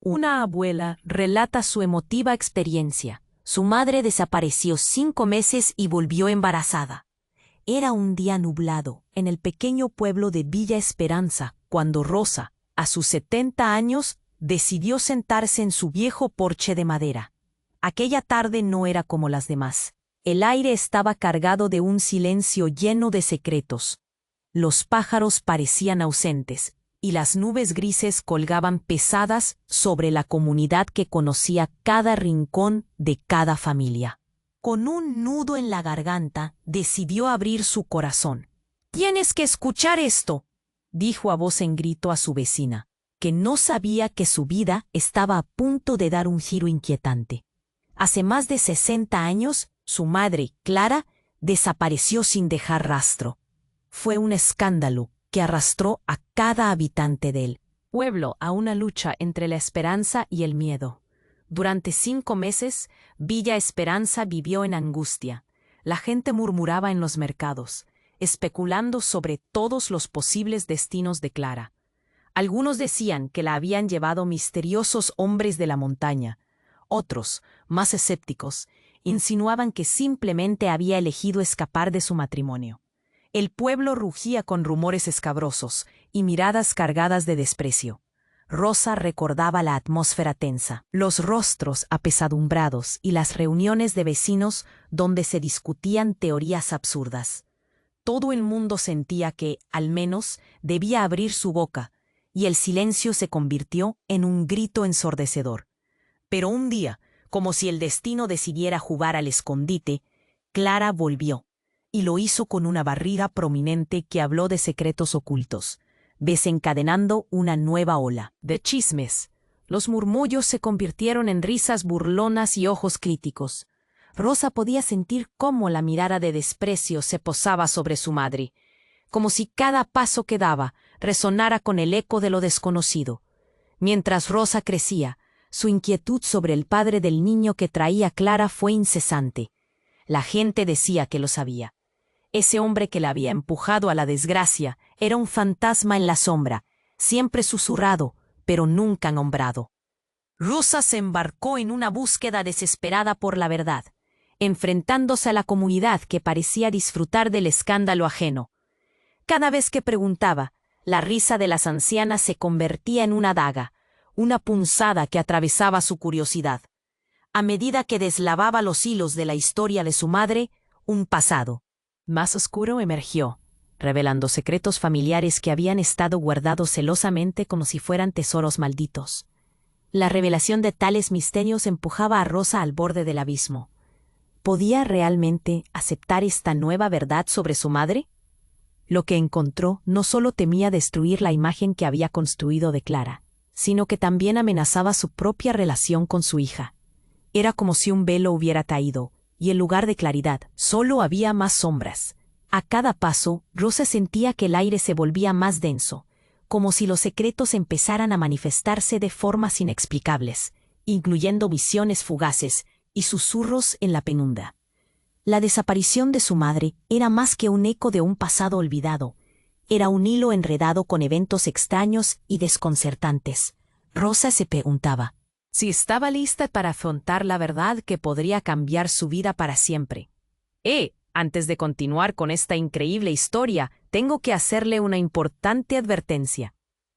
Una abuela relata su emotiva experiencia. Su madre desapareció 5 meses y volvió embarazada. Era un día nublado en el pequeño pueblo de Villa Esperanza, cuando Rosa, a sus 70 años, decidió sentarse en su viejo porche de madera. Aquella tarde no era como las demás. El aire estaba cargado de un silencio lleno de secretos. Los pájaros parecían ausentes, y las nubes grises colgaban pesadas sobre la comunidad que conocía cada rincón de cada familia. Con un nudo en la garganta, decidió abrir su corazón. «Tienes que escuchar esto», dijo a voz en grito a su vecina, que no sabía que su vida estaba a punto de dar un giro inquietante. Hace más de 60 años, su madre, Clara, desapareció sin dejar rastro. Fue un escándalo que arrastró a cada habitante del pueblo a una lucha entre la esperanza y el miedo. Durante 5 meses, Villa Esperanza vivió en angustia. La gente murmuraba en los mercados, especulando sobre todos los posibles destinos de Clara. Algunos decían que la habían llevado misteriosos hombres de la montaña. Otros, más escépticos, insinuaban que simplemente había elegido escapar de su matrimonio. El pueblo rugía con rumores escabrosos y miradas cargadas de desprecio. Rosa recordaba la atmósfera tensa, los rostros apesadumbrados y las reuniones de vecinos donde se discutían teorías absurdas. Todo el mundo sentía que, al menos, debía abrir su boca, y el silencio se convirtió en un grito ensordecedor. Pero un día, como si el destino decidiera jugar al escondite, Clara volvió, y lo hizo con una barriga prominente que habló de secretos ocultos, desencadenando una nueva ola de chismes. Los murmullos se convirtieron en risas burlonas y ojos críticos. Rosa podía sentir cómo la mirada de desprecio se posaba sobre su madre, como si cada paso que daba resonara con el eco de lo desconocido. Mientras Rosa crecía, su inquietud sobre el padre del niño que traía Clara fue incesante. La gente decía que lo sabía. Ese hombre que la había empujado a la desgracia era un fantasma en la sombra, siempre susurrado, pero nunca nombrado. Rosa se embarcó en una búsqueda desesperada por la verdad, enfrentándose a la comunidad que parecía disfrutar del escándalo ajeno. Cada vez que preguntaba, la risa de las ancianas se convertía en una daga, una punzada que atravesaba su curiosidad. A medida que deslavaba los hilos de la historia de su madre, un pasado más oscuro emergió, revelando secretos familiares que habían estado guardados celosamente como si fueran tesoros malditos. La revelación de tales misterios empujaba a Rosa al borde del abismo. ¿Podía realmente aceptar esta nueva verdad sobre su madre? Lo que encontró no solo temía destruir la imagen que había construido de Clara, sino que también amenazaba su propia relación con su hija. Era como si un velo hubiera caído, y en lugar de claridad, solo había más sombras. A cada paso, Rosa sentía que el aire se volvía más denso, como si los secretos empezaran a manifestarse de formas inexplicables, incluyendo visiones fugaces y susurros en la penumbra. La desaparición de su madre era más que un eco de un pasado olvidado. Era un hilo enredado con eventos extraños y desconcertantes. Rosa se preguntaba si estaba lista para afrontar la verdad que podría cambiar su vida para siempre. Antes de continuar con esta increíble historia, tengo que hacerle una importante advertencia.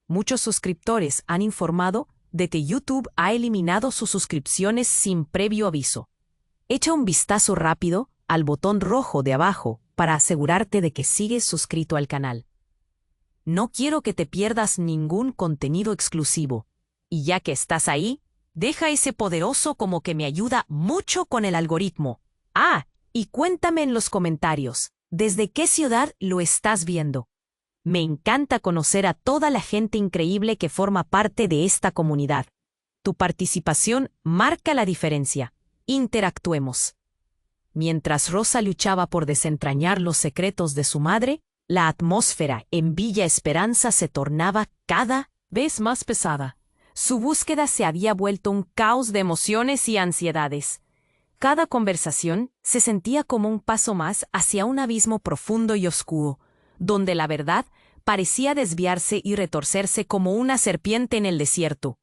Muchos suscriptores han informado de que YouTube ha eliminado sus suscripciones sin previo aviso. Echa un vistazo rápido al botón rojo de abajo para asegurarte de que sigues suscrito al canal. No quiero que te pierdas ningún contenido exclusivo. Y ya que estás ahí, deja ese poderoso como que me ayuda mucho con el algoritmo. Y cuéntame en los comentarios, ¿desde qué ciudad lo estás viendo? Me encanta conocer a toda la gente increíble que forma parte de esta comunidad. Tu participación marca la diferencia. Interactuemos. Mientras Rosa luchaba por desentrañar los secretos de su madre, la atmósfera en Villa Esperanza se tornaba cada vez más pesada. Su búsqueda se había vuelto un caos de emociones y ansiedades. Cada conversación se sentía como un paso más hacia un abismo profundo y oscuro, donde la verdad parecía desviarse y retorcerse como una serpiente en el desierto.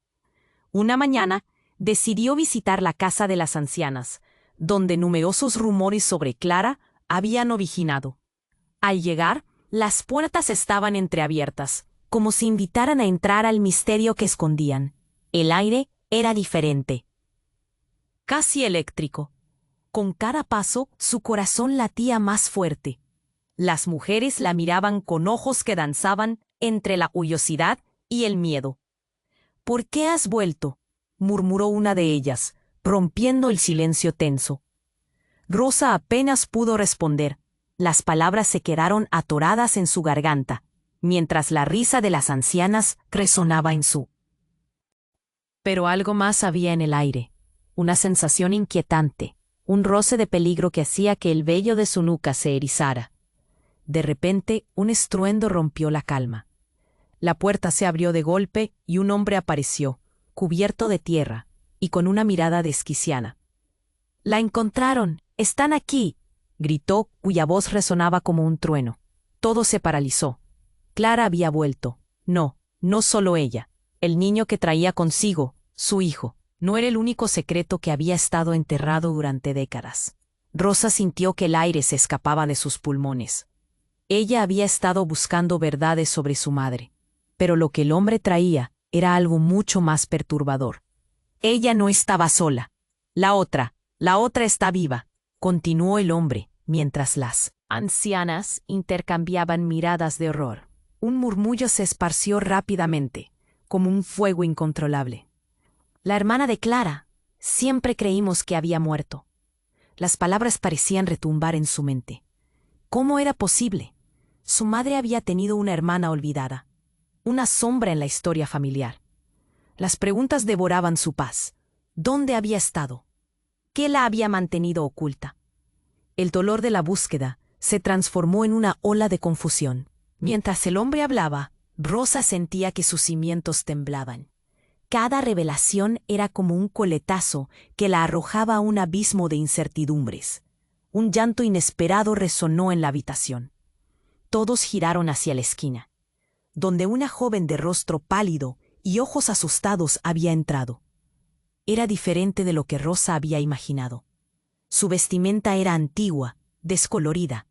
Una mañana, decidió visitar la casa de las ancianas, donde numerosos rumores sobre Clara habían originado. Al llegar, las puertas estaban entreabiertas, como si invitaran a entrar al misterio que escondían. El aire era diferente, casi eléctrico. Con cada paso, su corazón latía más fuerte. Las mujeres la miraban con ojos que danzaban entre la curiosidad y el miedo. «¿Por qué has vuelto?», murmuró una de ellas, rompiendo el silencio tenso. Rosa apenas pudo responder. Las palabras se quedaron atoradas en su garganta, mientras la risa de las ancianas resonaba en su. Pero algo más había en el aire, una sensación inquietante, un roce de peligro que hacía que el vello de su nuca se erizara. De repente, un estruendo rompió la calma. La puerta se abrió de golpe y un hombre apareció, cubierto de tierra y con una mirada desquiciada. «¡La encontraron! ¡Están aquí!», gritó, cuya voz resonaba como un trueno. Todo se paralizó. Clara había vuelto. No, no solo ella. El niño que traía consigo, su hijo, no era el único secreto que había estado enterrado durante décadas. Rosa sintió que el aire se escapaba de sus pulmones. Ella había estado buscando verdades sobre su madre, pero lo que el hombre traía era algo mucho más perturbador. Ella no estaba sola. La otra está viva, continuó el hombre, mientras las ancianas intercambiaban miradas de horror. Un murmullo se esparció rápidamente, como un fuego incontrolable. «La hermana de Clara. Siempre creímos que había muerto». Las palabras parecían retumbar en su mente. ¿Cómo era posible? Su madre había tenido una hermana olvidada, una sombra en la historia familiar. Las preguntas devoraban su paz. ¿Dónde había estado? ¿Qué la había mantenido oculta? El dolor de la búsqueda se transformó en una ola de confusión. Mientras el hombre hablaba, Rosa sentía que sus cimientos temblaban. Cada revelación era como un coletazo que la arrojaba a un abismo de incertidumbres. Un llanto inesperado resonó en la habitación. Todos giraron hacia la esquina, donde una joven de rostro pálido y ojos asustados había entrado. Era diferente de lo que Rosa había imaginado. Su vestimenta era antigua, descolorida,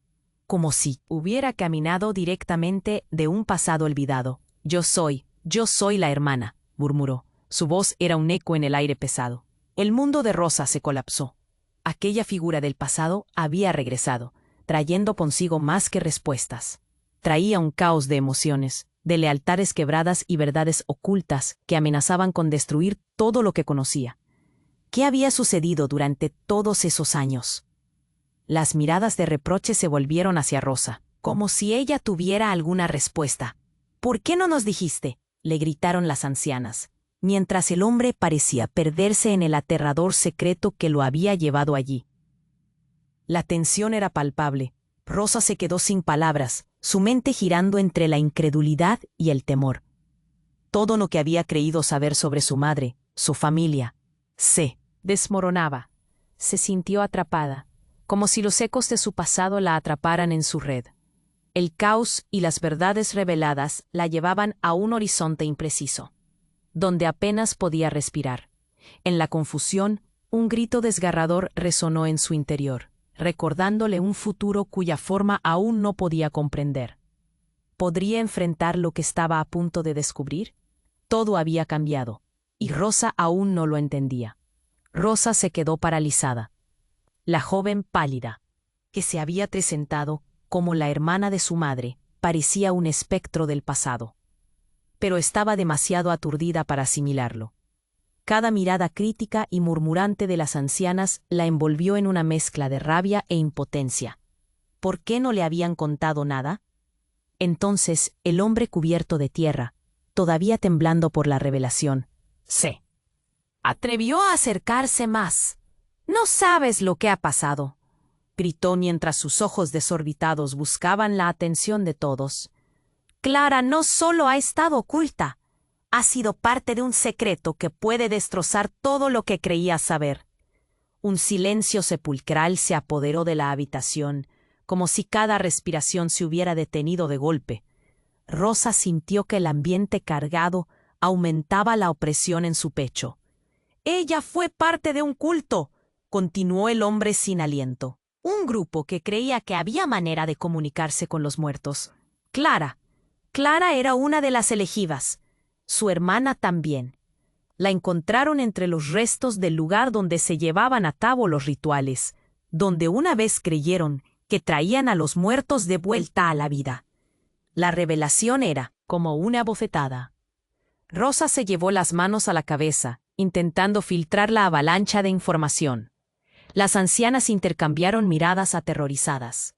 como si hubiera caminado directamente de un pasado olvidado. yo soy la hermana», murmuró. Su voz era un eco en el aire pesado. El mundo de Rosa se colapsó. Aquella figura del pasado había regresado, trayendo consigo más que respuestas. Traía un caos de emociones, de lealtades quebradas y verdades ocultas que amenazaban con destruir todo lo que conocía. ¿Qué había sucedido durante todos esos años? Las miradas de reproche se volvieron hacia Rosa, como si ella tuviera alguna respuesta. «¿Por qué no nos dijiste?», le gritaron las ancianas, mientras el hombre parecía perderse en el aterrador secreto que lo había llevado allí. La tensión era palpable. Rosa se quedó sin palabras, su mente girando entre la incredulidad y el temor. Todo lo que había creído saber sobre su madre, su familia, se desmoronaba. Se sintió atrapada, como si los ecos de su pasado la atraparan en su red. El caos y las verdades reveladas la llevaban a un horizonte impreciso, donde apenas podía respirar. En la confusión, un grito desgarrador resonó en su interior, recordándole un futuro cuya forma aún no podía comprender. ¿Podría enfrentar lo que estaba a punto de descubrir? Todo había cambiado, y Rosa aún no lo entendía. Rosa se quedó paralizada. La joven pálida, que se había presentado como la hermana de su madre, parecía un espectro del pasado. Pero estaba demasiado aturdida para asimilarlo. Cada mirada crítica y murmurante de las ancianas la envolvió en una mezcla de rabia e impotencia. ¿Por qué no le habían contado nada? Entonces, el hombre cubierto de tierra, todavía temblando por la revelación, se atrevió a acercarse más. «No sabes lo que ha pasado», gritó mientras sus ojos desorbitados buscaban la atención de todos. «Clara no solo ha estado oculta, ha sido parte de un secreto que puede destrozar todo lo que creías saber». Un silencio sepulcral se apoderó de la habitación, como si cada respiración se hubiera detenido de golpe. Rosa sintió que el ambiente cargado aumentaba la opresión en su pecho. Ella fue parte de un culto, continuó el hombre sin aliento. Un grupo que creía que había manera de comunicarse con los muertos. Clara era una de las elegidas. Su hermana también. La encontraron entre los restos del lugar donde se llevaban a cabo los rituales, donde una vez creyeron que traían a los muertos de vuelta a la vida. La revelación era como una bofetada. Rosa se llevó las manos a la cabeza, intentando filtrar la avalancha de información. Las ancianas intercambiaron miradas aterrorizadas.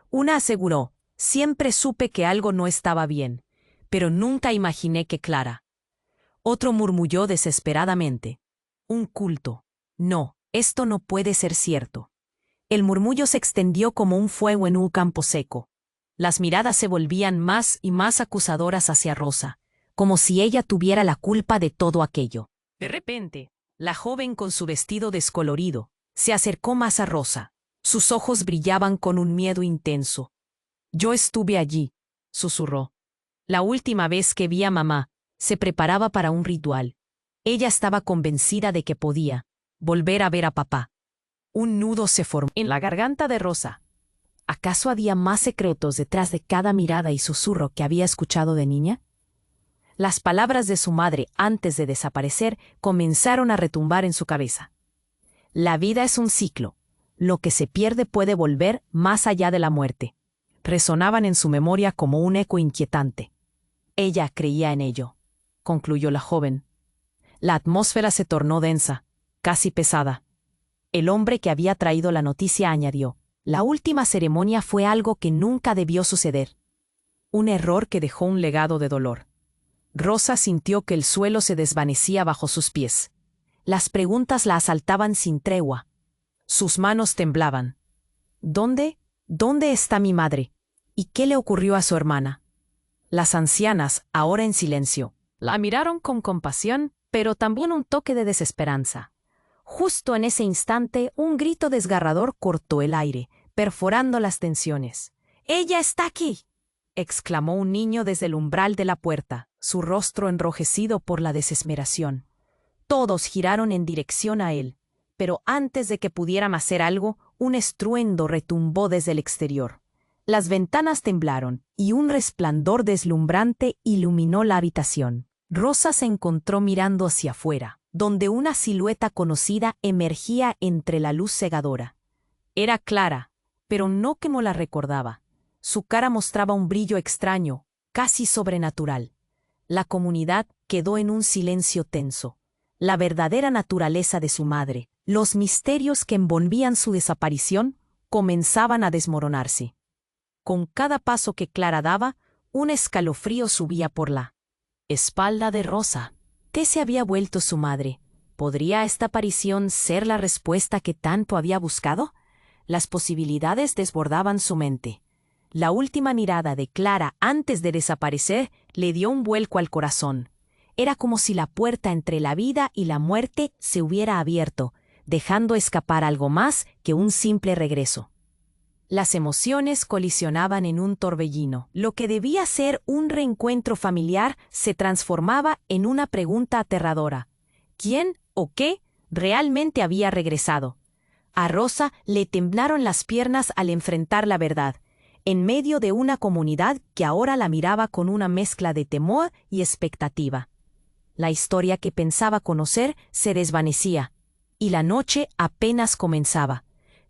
Una aseguró: siempre supe que algo no estaba bien, pero nunca imaginé que Clara. Otro murmulló desesperadamente: un culto. No, esto no puede ser cierto. El murmullo se extendió como un fuego en un campo seco. Las miradas se volvían más y más acusadoras hacia Rosa, como si ella tuviera la culpa de todo aquello. De repente, la joven con su vestido descolorido se acercó más a Rosa. Sus ojos brillaban con un miedo intenso. Yo estuve allí, susurró. La última vez que vi a mamá, se preparaba para un ritual. Ella estaba convencida de que podía volver a ver a papá. Un nudo se formó en la garganta de Rosa. ¿Acaso había más secretos detrás de cada mirada y susurro que había escuchado de niña? Las palabras de su madre antes de desaparecer comenzaron a retumbar en su cabeza. La vida es un ciclo. Lo que se pierde puede volver más allá de la muerte. Resonaban en su memoria como un eco inquietante. Ella creía en ello, concluyó la joven. La atmósfera se tornó densa, casi pesada. El hombre que había traído la noticia añadió: la última ceremonia fue algo que nunca debió suceder. Un error que dejó un legado de dolor. Rosa sintió que el suelo se desvanecía bajo sus pies. Las preguntas la asaltaban sin tregua. Sus manos temblaban. ¿Dónde está mi madre? ¿Y qué le ocurrió a su hermana? Las ancianas, ahora en silencio, la miraron con compasión, pero también un toque de desesperanza. Justo en ese instante, un grito desgarrador cortó el aire, perforando las tensiones. «¡Ella está aquí!», exclamó un niño desde el umbral de la puerta, su rostro enrojecido por la desesperación. Todos giraron en dirección a él, pero antes de que pudieran hacer algo, un estruendo retumbó desde el exterior. Las ventanas temblaron y un resplandor deslumbrante iluminó la habitación. Rosa se encontró mirando hacia afuera, donde una silueta conocida emergía entre la luz cegadora. Era Clara, pero no como la recordaba. Su cara mostraba un brillo extraño, casi sobrenatural. La comunidad quedó en un silencio tenso. La verdadera naturaleza de su madre, los misterios que envolvían su desaparición, comenzaban a desmoronarse. Con cada paso que Clara daba, un escalofrío subía por la espalda de Rosa. ¿Qué se había vuelto su madre? ¿Podría esta aparición ser la respuesta que tanto había buscado? Las posibilidades desbordaban su mente. La última mirada de Clara antes de desaparecer le dio un vuelco al corazón. Era como si la puerta entre la vida y la muerte se hubiera abierto, dejando escapar algo más que un simple regreso. Las emociones colisionaban en un torbellino. Lo que debía ser un reencuentro familiar se transformaba en una pregunta aterradora. ¿Quién o qué realmente había regresado? A Rosa le temblaron las piernas al enfrentar la verdad, en medio de una comunidad que ahora la miraba con una mezcla de temor y expectativa. La historia que pensaba conocer se desvanecía, y la noche apenas comenzaba.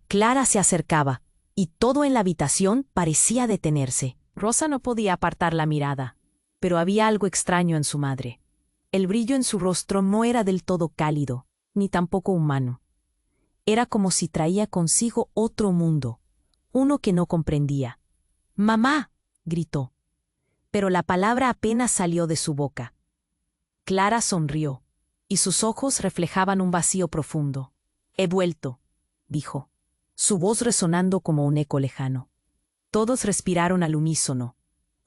Clara se acercaba, y todo en la habitación parecía detenerse. Rosa no podía apartar la mirada, pero había algo extraño en su madre. El brillo en su rostro no era del todo cálido, ni tampoco humano. Era como si traía consigo otro mundo, uno que no comprendía. «¡Mamá!», gritó, pero la palabra apenas salió de su boca. Clara sonrió, y sus ojos reflejaban un vacío profundo. «He vuelto», dijo, su voz resonando como un eco lejano. Todos respiraron al unísono,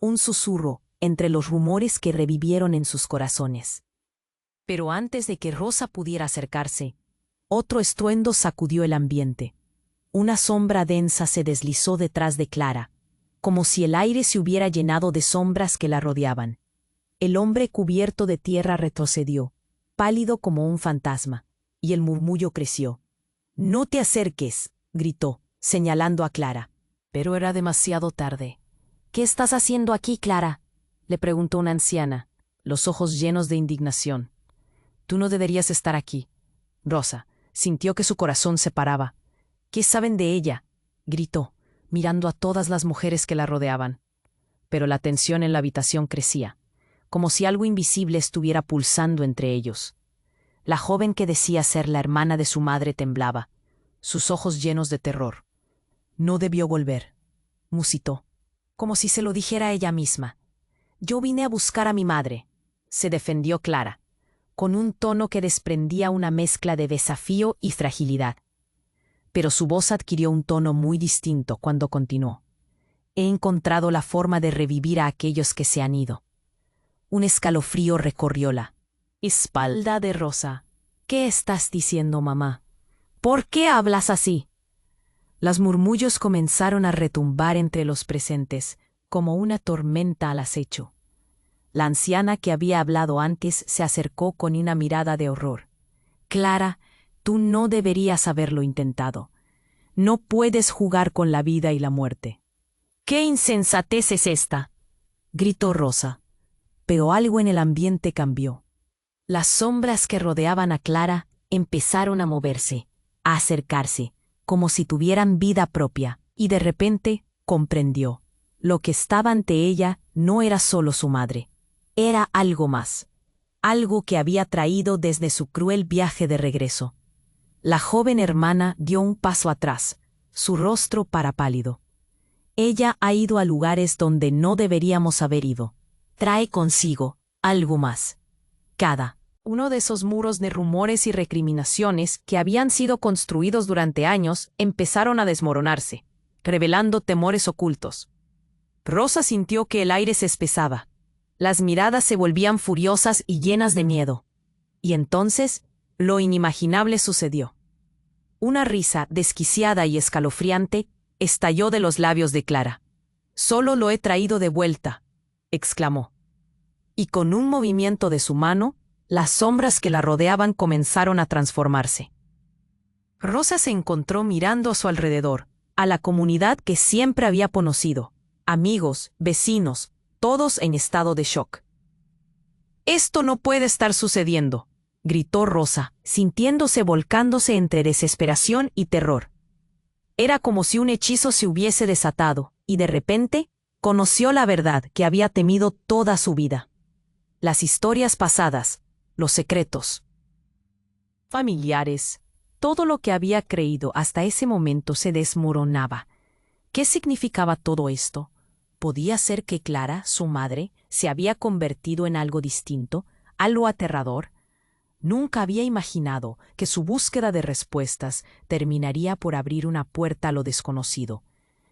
un susurro entre los rumores que revivieron en sus corazones. Pero antes de que Rosa pudiera acercarse, otro estruendo sacudió el ambiente. Una sombra densa se deslizó detrás de Clara, como si el aire se hubiera llenado de sombras que la rodeaban. El hombre cubierto de tierra retrocedió, pálido como un fantasma, y el murmullo creció. «No te acerques», gritó, señalando a Clara. Pero era demasiado tarde. «¿Qué estás haciendo aquí, Clara?», le preguntó una anciana, los ojos llenos de indignación. «Tú no deberías estar aquí». Rosa sintió que su corazón se paraba. «¿Qué saben de ella?», gritó, mirando a todas las mujeres que la rodeaban. Pero la tensión en la habitación crecía, como si algo invisible estuviera pulsando entre ellos. La joven que decía ser la hermana de su madre temblaba, sus ojos llenos de terror. «No debió volver», musitó, como si se lo dijera ella misma. «Yo vine a buscar a mi madre», se defendió Clara, con un tono que desprendía una mezcla de desafío y fragilidad. Pero su voz adquirió un tono muy distinto cuando continuó. «He encontrado la forma de revivir a aquellos que se han ido». Un escalofrío recorrió la espalda de Rosa. «¿Qué estás diciendo, mamá? ¿Por qué hablas así?». Los murmullos comenzaron a retumbar entre los presentes, como una tormenta al acecho. La anciana que había hablado antes se acercó con una mirada de horror. «Clara, tú no deberías haberlo intentado. No puedes jugar con la vida y la muerte». «¿Qué insensatez es esta?», gritó Rosa. Pero algo en el ambiente cambió. Las sombras que rodeaban a Clara empezaron a moverse, a acercarse, como si tuvieran vida propia, y de repente comprendió. Lo que estaba ante ella no era solo su madre. Era algo más, algo que había traído desde su cruel viaje de regreso. La joven hermana dio un paso atrás, su rostro parapálido. «Ella ha ido a lugares donde no deberíamos haber ido. Trae consigo algo más». Cada uno de esos muros de rumores y recriminaciones que habían sido construidos durante años empezaron a desmoronarse, revelando temores ocultos. Rosa sintió que el aire se espesaba. Las miradas se volvían furiosas y llenas de miedo. Y entonces, lo inimaginable sucedió. Una risa desquiciada y escalofriante estalló de los labios de Clara. «Solo lo he traído de vuelta», exclamó. Y con un movimiento de su mano, las sombras que la rodeaban comenzaron a transformarse. Rosa se encontró mirando a su alrededor, a la comunidad que siempre había conocido, amigos, vecinos, todos en estado de shock. «Esto no puede estar sucediendo», gritó Rosa, sintiéndose volcándose entre desesperación y terror. Era como si un hechizo se hubiese desatado, y de repente conoció la verdad que había temido toda su vida. Las historias pasadas, los secretos familiares, todo lo que había creído hasta ese momento se desmoronaba. ¿Qué significaba todo esto? ¿Podía ser que Clara, su madre, se había convertido en algo distinto, algo aterrador? Nunca había imaginado que su búsqueda de respuestas terminaría por abrir una puerta a lo desconocido.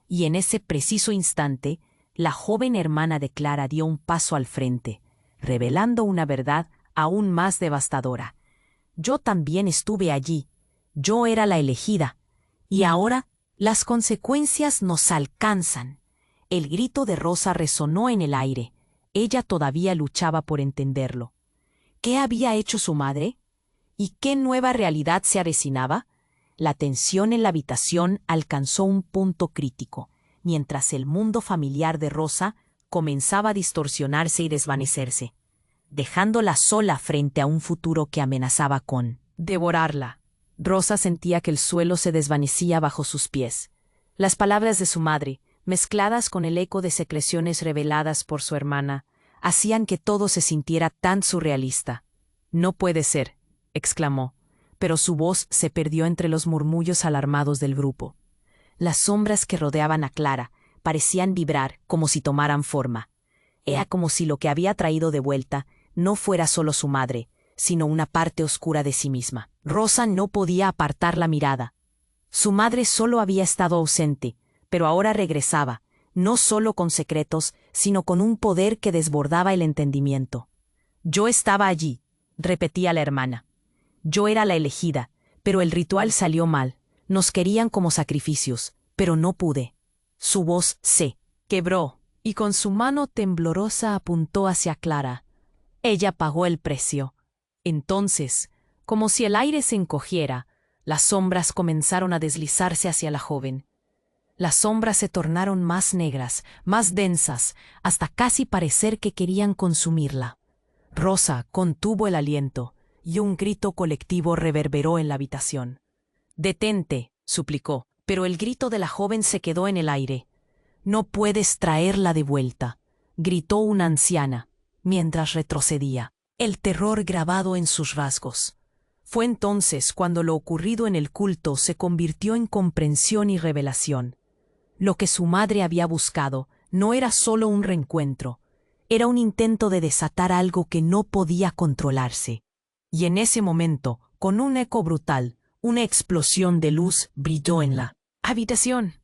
Y en ese preciso instante, la joven hermana de Clara dio un paso al frente, revelando una verdad aún más devastadora. «Yo también estuve allí. Yo era la elegida. Y ahora las consecuencias nos alcanzan». El grito de Rosa resonó en el aire. Ella todavía luchaba por entenderlo. ¿Qué había hecho su madre? ¿Y qué nueva realidad se avecinaba? La tensión en la habitación alcanzó un punto crítico, mientras el mundo familiar de Rosa comenzaba a distorsionarse y desvanecerse, dejándola sola frente a un futuro que amenazaba con devorarla. Rosa sentía que el suelo se desvanecía bajo sus pies. Las palabras de su madre, mezcladas con el eco de secreciones reveladas por su hermana, hacían que todo se sintiera tan surrealista. «No puede ser», exclamó, pero su voz se perdió entre los murmullos alarmados del grupo. Las sombras que rodeaban a Clara parecían vibrar como si tomaran forma. Era como si lo que había traído de vuelta no fuera solo su madre, sino una parte oscura de sí misma. Rosa no podía apartar la mirada. Su madre solo había estado ausente, pero ahora regresaba, no solo con secretos, sino con un poder que desbordaba el entendimiento. «Yo estaba allí», repetía la hermana. «Yo era la elegida, pero el ritual salió mal. Nos querían como sacrificios, pero no pude». Su voz se quebró, y con su mano temblorosa apuntó hacia Clara, Ella pagó el precio. Entonces, como si el aire se encogiera, las sombras comenzaron a deslizarse hacia la joven. Las sombras se tornaron más negras, más densas, hasta casi parecer que querían consumirla. Rosa contuvo el aliento, y un grito colectivo reverberó en la habitación. «Detente», suplicó, pero el grito de la joven se quedó en el aire. «No puedes traerla de vuelta», gritó una anciana, mientras retrocedía, el terror grabado en sus rasgos. Fue entonces cuando lo ocurrido en el culto se convirtió en comprensión y revelación. Lo que su madre había buscado no era solo un reencuentro, era un intento de desatar algo que no podía controlarse. Y en ese momento, con un eco brutal, una explosión de luz brilló en la habitación.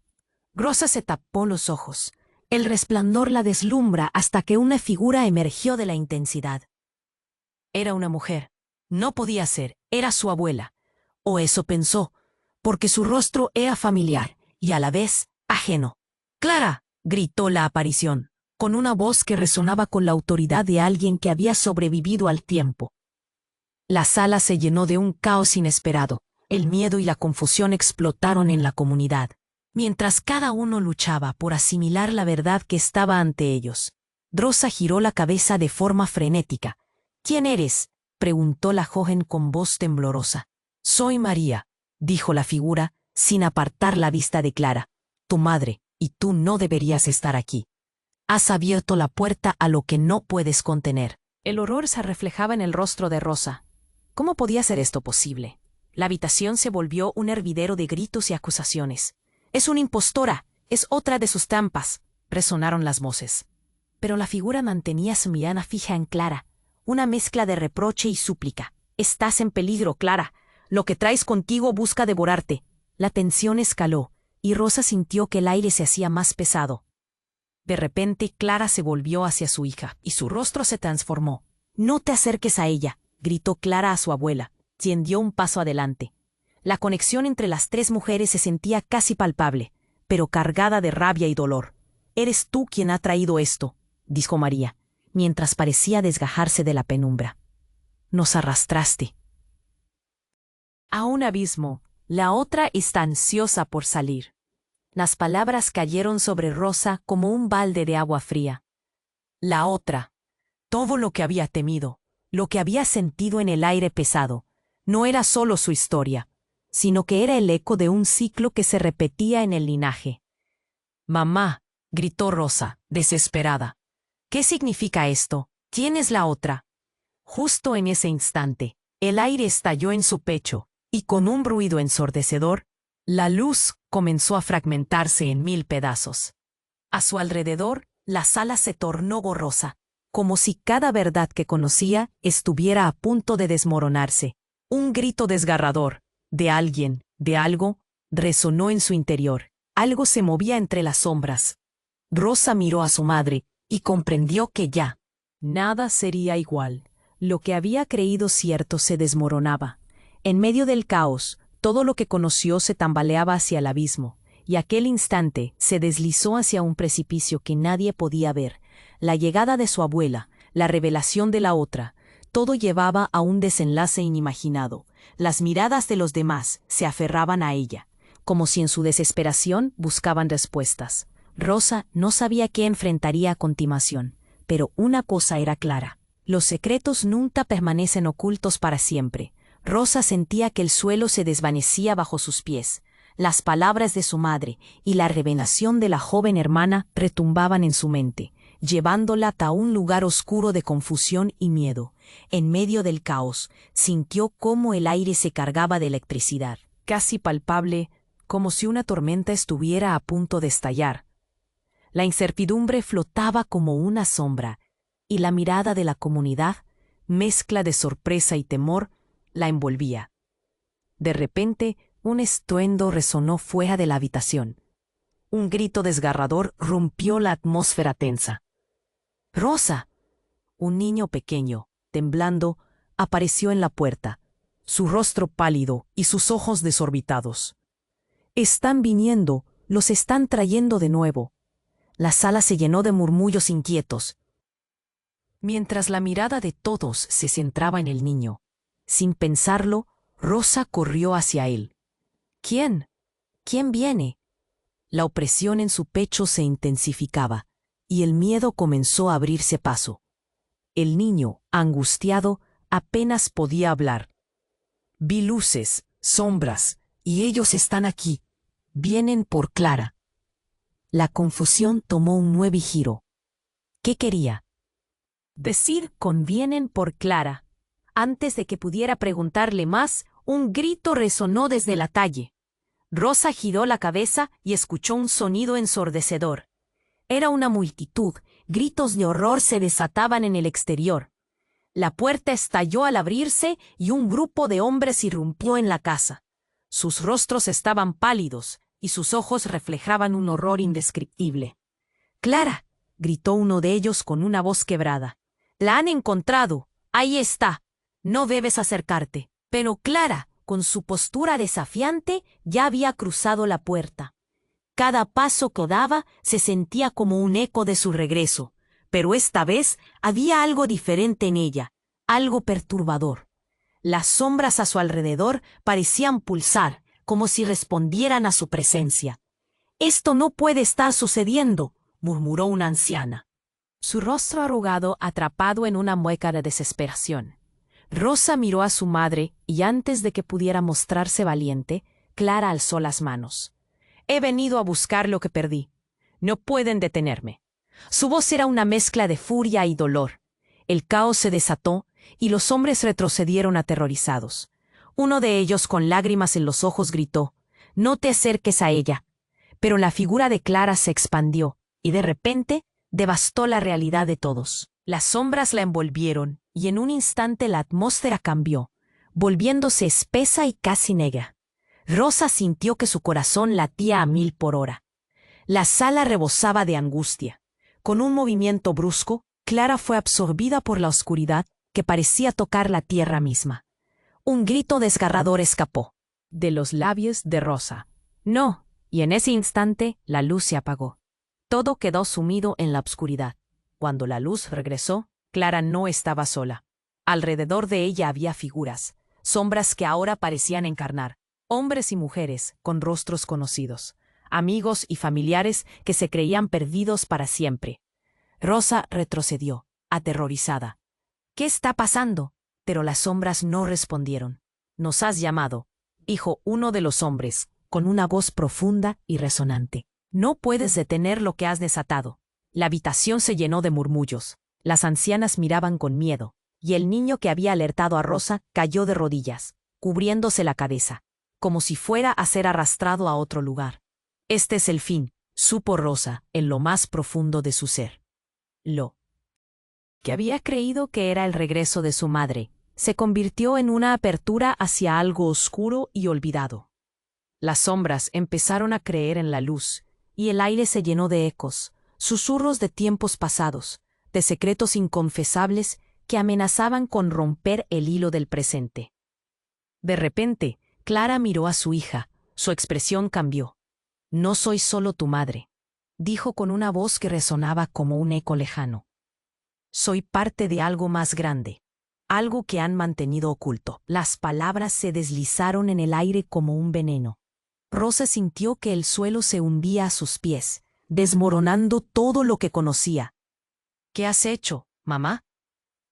Rosa se tapó los ojos. El resplandor la deslumbra hasta que una figura emergió de la intensidad. Era una mujer. No podía ser, era su abuela. O eso pensó, porque su rostro era familiar y a la vez ajeno. «¡Clara!», gritó la aparición, con una voz que resonaba con la autoridad de alguien que había sobrevivido al tiempo. La sala se llenó de un caos inesperado. El miedo y la confusión explotaron en la comunidad, mientras cada uno luchaba por asimilar la verdad que estaba ante ellos. Rosa giró la cabeza de forma frenética. «¿Quién eres?», preguntó la joven con voz temblorosa. «Soy María», dijo la figura, sin apartar la vista de Clara. «Tu madre, y tú no deberías estar aquí. Has abierto la puerta a lo que no puedes contener». El horror se reflejaba en el rostro de Rosa. ¿Cómo podía ser esto posible? La habitación se volvió un hervidero de gritos y acusaciones. «Es una impostora, es otra de sus trampas», resonaron las voces. Pero la figura mantenía su mirada fija en Clara, una mezcla de reproche y súplica. «Estás en peligro, Clara. Lo que traes contigo busca devorarte». La tensión escaló, y Rosa sintió que el aire se hacía más pesado. De repente, Clara se volvió hacia su hija, y su rostro se transformó. «No te acerques a ella», gritó Clara a su abuela, quien dio un paso adelante. La conexión entre las tres mujeres se sentía casi palpable, pero cargada de rabia y dolor. «Eres tú quien ha traído esto», dijo María, mientras parecía desgajarse de la penumbra. «Nos arrastraste a un abismo. La otra está ansiosa por salir». Las palabras cayeron sobre Rosa como un balde de agua fría. La otra. Todo lo que había temido, lo que había sentido en el aire pesado, no era solo su historia, sino que era el eco de un ciclo que se repetía en el linaje. «Mamá», gritó Rosa, desesperada. «¿Qué significa esto? ¿Quién es la otra?». Justo en ese instante, el aire estalló en su pecho, y con un ruido ensordecedor, la luz comenzó a fragmentarse en 1000 pedazos. A su alrededor, la sala se tornó borrosa, como si cada verdad que conocía estuviera a punto de desmoronarse. Un grito desgarrador, de alguien, de algo, resonó en su interior. Algo se movía entre las sombras. Rosa miró a su madre y comprendió que ya nada sería igual. Lo que había creído cierto se desmoronaba. En medio del caos, todo lo que conoció se tambaleaba hacia el abismo, y aquel instante se deslizó hacia un precipicio que nadie podía ver. La llegada de su abuela, la revelación de la otra, todo llevaba a un desenlace inimaginado. Las miradas de los demás se aferraban a ella, como si en su desesperación buscaban respuestas. Rosa no sabía qué enfrentaría a continuación, pero una cosa era clara: los secretos nunca permanecen ocultos para siempre. Rosa sentía que el suelo se desvanecía bajo sus pies. Las palabras de su madre y la revelación de la joven hermana retumbaban en su mente, llevándola a un lugar oscuro de confusión y miedo. En medio del caos, sintió cómo el aire se cargaba de electricidad, casi palpable, como si una tormenta estuviera a punto de estallar. La incertidumbre flotaba como una sombra, y la mirada de la comunidad, mezcla de sorpresa y temor, la envolvía. De repente, un estruendo resonó fuera de la habitación. Un grito desgarrador rompió la atmósfera tensa. «¡Rosa!». Un niño pequeño, temblando, apareció en la puerta, su rostro pálido y sus ojos desorbitados. «Están viniendo, los están trayendo de nuevo». La sala se llenó de murmullos inquietos. Mientras la mirada de todos se centraba en el niño, sin pensarlo, Rosa corrió hacia él. ¿Quién? ¿Quién viene? La opresión en su pecho se intensificaba, y el miedo comenzó a abrirse paso. El niño, angustiado, apenas podía hablar. Vi luces, sombras, y ellos están aquí. Vienen por Clara. La confusión tomó un nuevo giro. ¿Qué quería? Decir convienen por Clara. Antes de que pudiera preguntarle más, un grito resonó desde la calle. Rosa giró la cabeza y escuchó un sonido ensordecedor. Era una multitud, gritos de horror se desataban en el exterior. La puerta estalló al abrirse y un grupo de hombres irrumpió en la casa. Sus rostros estaban pálidos y sus ojos reflejaban un horror indescriptible. «¡Clara!», gritó uno de ellos con una voz quebrada. «¡La han encontrado! ¡Ahí está! No debes acercarte». Pero Clara, con su postura desafiante, ya había cruzado la puerta. Cada paso que daba se sentía como un eco de su regreso, pero esta vez había algo diferente en ella, algo perturbador. Las sombras a su alrededor parecían pulsar, como si respondieran a su presencia. «Esto no puede estar sucediendo», murmuró una anciana, su rostro arrugado atrapado en una mueca de desesperación. Rosa miró a su madre y antes de que pudiera mostrarse valiente, Clara alzó las manos. «He venido a buscar lo que perdí. No pueden detenerme». Su voz era una mezcla de furia y dolor. El caos se desató y los hombres retrocedieron aterrorizados. Uno de ellos, con lágrimas en los ojos, gritó: «No te acerques a ella». Pero la figura de Clara se expandió y de repente devastó la realidad de todos. Las sombras la envolvieron y en un instante la atmósfera cambió, volviéndose espesa y casi negra. Rosa sintió que su corazón latía a 1000 por hora. La sala rebosaba de angustia. Con un movimiento brusco, Clara fue absorbida por la oscuridad que parecía tocar la tierra misma. Un grito desgarrador escapó de los labios de Rosa. «No», y en ese instante la luz se apagó. Todo quedó sumido en la oscuridad. Cuando la luz regresó, Clara no estaba sola. Alrededor de ella había figuras, sombras que ahora parecían encarnar, hombres y mujeres con rostros conocidos, amigos y familiares que se creían perdidos para siempre. Rosa retrocedió, aterrorizada. «¿Qué está pasando?». Pero las sombras no respondieron. «Nos has llamado», dijo uno de los hombres, con una voz profunda y resonante. «No puedes detener lo que has desatado». La habitación se llenó de murmullos. Las ancianas miraban con miedo, y el niño que había alertado a Rosa cayó de rodillas, cubriéndose la cabeza, como si fuera a ser arrastrado a otro lugar. «Este es el fin», supo Rosa en lo más profundo de su ser. Lo que había creído que era el regreso de su madre se convirtió en una apertura hacia algo oscuro y olvidado. Las sombras empezaron a creer en la luz, y el aire se llenó de ecos, susurros de tiempos pasados, de secretos inconfesables que amenazaban con romper el hilo del presente. De repente, Clara miró a su hija, su expresión cambió. «No soy solo tu madre», dijo con una voz que resonaba como un eco lejano. «Soy parte de algo más grande, algo que han mantenido oculto». Las palabras se deslizaron en el aire como un veneno. Rosa sintió que el suelo se hundía a sus pies, desmoronando todo lo que conocía. «¿Qué has hecho, mamá?».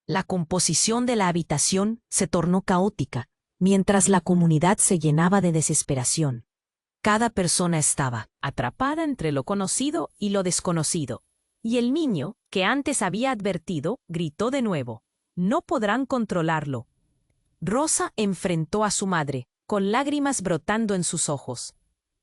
La composición de la habitación se tornó caótica, mientras la comunidad se llenaba de desesperación. Cada persona estaba atrapada entre lo conocido y lo desconocido. Y el niño, que antes había advertido, gritó de nuevo: «No podrán controlarlo». Rosa enfrentó a su madre, con lágrimas brotando en sus ojos.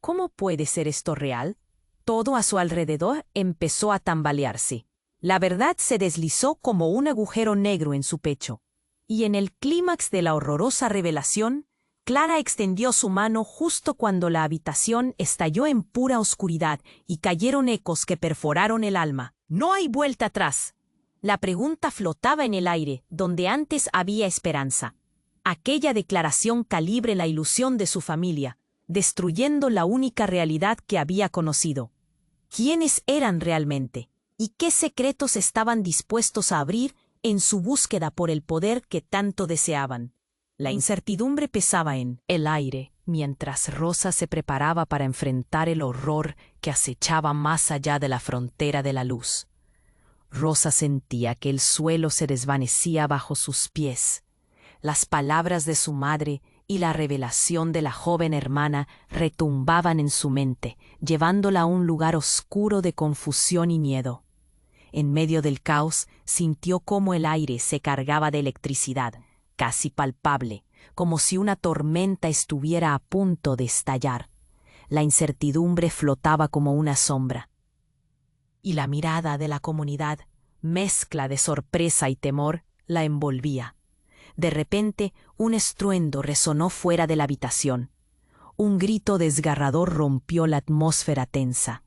¿Cómo puede ser esto real? Todo a su alrededor empezó a tambalearse. La verdad se deslizó como un agujero negro en su pecho. Y en el clímax de la horrorosa revelación, Clara extendió su mano justo cuando la habitación estalló en pura oscuridad y cayeron ecos que perforaron el alma. «No hay vuelta atrás». La pregunta flotaba en el aire, donde antes había esperanza. Aquella declaración calibre la ilusión de su familia, destruyendo la única realidad que había conocido. ¿Quiénes eran realmente? ¿Y qué secretos estaban dispuestos a abrir en su búsqueda por el poder que tanto deseaban. La incertidumbre pesaba en el aire, mientras Rosa se preparaba para enfrentar el horror que acechaba más allá de la frontera de la luz. Rosa sentía que el suelo se desvanecía bajo sus pies. Las palabras de su madre y la revelación de la joven hermana retumbaban en su mente, llevándola a un lugar oscuro de confusión y miedo. En medio del caos, sintió cómo el aire se cargaba de electricidad, casi palpable, como si una tormenta estuviera a punto de estallar. La incertidumbre flotaba como una sombra. Y la mirada de la comunidad, mezcla de sorpresa y temor, la envolvía. De repente, un estruendo resonó fuera de la habitación. Un grito desgarrador rompió la atmósfera tensa.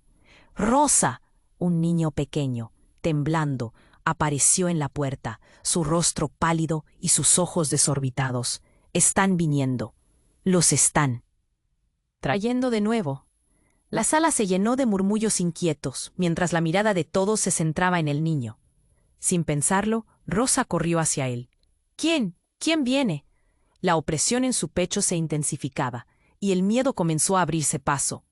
¡Rosa! Un niño pequeño, temblando, apareció en la puerta, su rostro pálido y sus ojos desorbitados. «Están viniendo. Los están trayendo de nuevo». La sala se llenó de murmullos inquietos, mientras la mirada de todos se centraba en el niño. Sin pensarlo, Rosa corrió hacia él. «¿Quién? ¿Quién viene?» La opresión en su pecho se intensificaba, y el miedo comenzó a abrirse paso.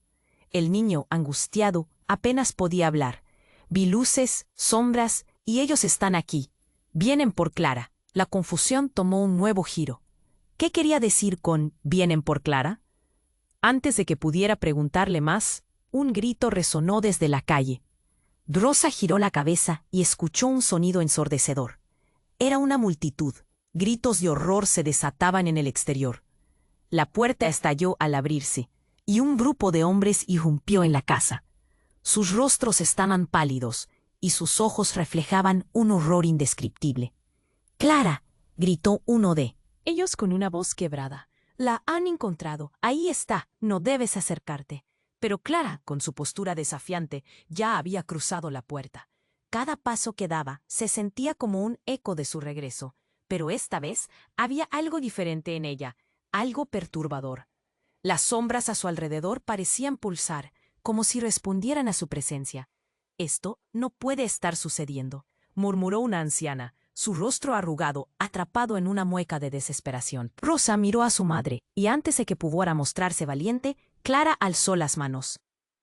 El niño, angustiado, apenas podía hablar. «Vi luces, sombras, y ellos están aquí. Vienen por Clara». La confusión tomó un nuevo giro. ¿Qué quería decir con «vienen por Clara»? Antes de que pudiera preguntarle más, un grito resonó desde la calle. Rosa giró la cabeza y escuchó un sonido ensordecedor. Era una multitud. Gritos de horror se desataban en el exterior. La puerta estalló al abrirse, y un grupo de hombres irrumpió en la casa. Sus rostros estaban pálidos, y sus ojos reflejaban un horror indescriptible. «¡Clara!», gritó uno de ellos con una voz quebrada. «La han encontrado. Ahí está. No debes acercarte». Pero Clara, con su postura desafiante, ya había cruzado la puerta. Cada paso que daba se sentía como un eco de su regreso. Pero esta vez había algo diferente en ella, algo perturbador. Las sombras a su alrededor parecían pulsar, como si respondieran a su presencia. «Esto no puede estar sucediendo», murmuró una anciana, su rostro arrugado, atrapado en una mueca de desesperación. Rosa miró a su madre, y antes de que pudiera mostrarse valiente, Clara alzó las manos.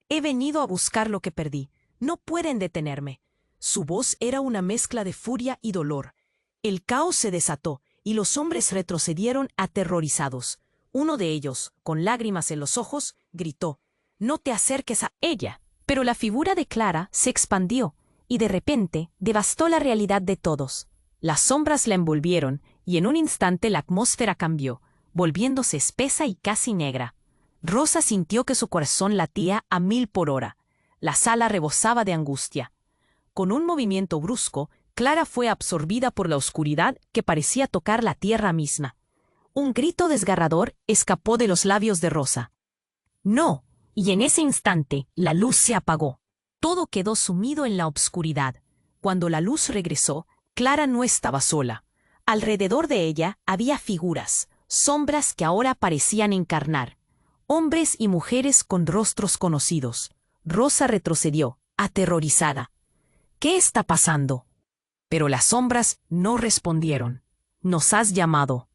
«He venido a buscar lo que perdí. No pueden detenerme». Su voz era una mezcla de furia y dolor. El caos se desató, y los hombres retrocedieron aterrorizados. Uno de ellos, con lágrimas en los ojos, gritó: «No te acerques a ella». Pero la figura de Clara se expandió, y de repente devastó la realidad de todos. Las sombras la envolvieron, y en un instante la atmósfera cambió, volviéndose espesa y casi negra. Rosa sintió que su corazón latía a 1000 por hora. La sala rebosaba de angustia. Con un movimiento brusco, Clara fue absorbida por la oscuridad que parecía tocar la tierra misma. Un grito desgarrador escapó de los labios de Rosa. «¡No!», y en ese instante la luz se apagó. Todo quedó sumido en la oscuridad. Cuando la luz regresó, Clara no estaba sola. Alrededor de ella había figuras, sombras que ahora parecían encarnar. Hombres y mujeres con rostros conocidos. Rosa retrocedió, aterrorizada. «¿Qué está pasando?». Pero las sombras no respondieron. «Nos has llamado»,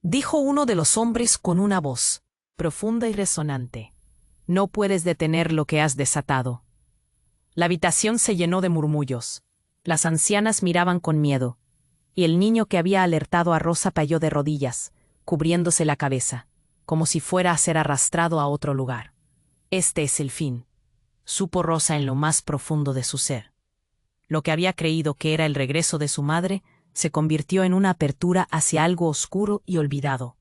dijo uno de los hombres con una voz profunda y resonante. «No puedes detener lo que has desatado». La habitación se llenó de murmullos. Las ancianas miraban con miedo, y el niño que había alertado a Rosa cayó de rodillas, cubriéndose la cabeza, como si fuera a ser arrastrado a otro lugar. «Este es el fin», supo Rosa en lo más profundo de su ser. Lo que había creído que era el regreso de su madre se convirtió en una apertura hacia algo oscuro y olvidado.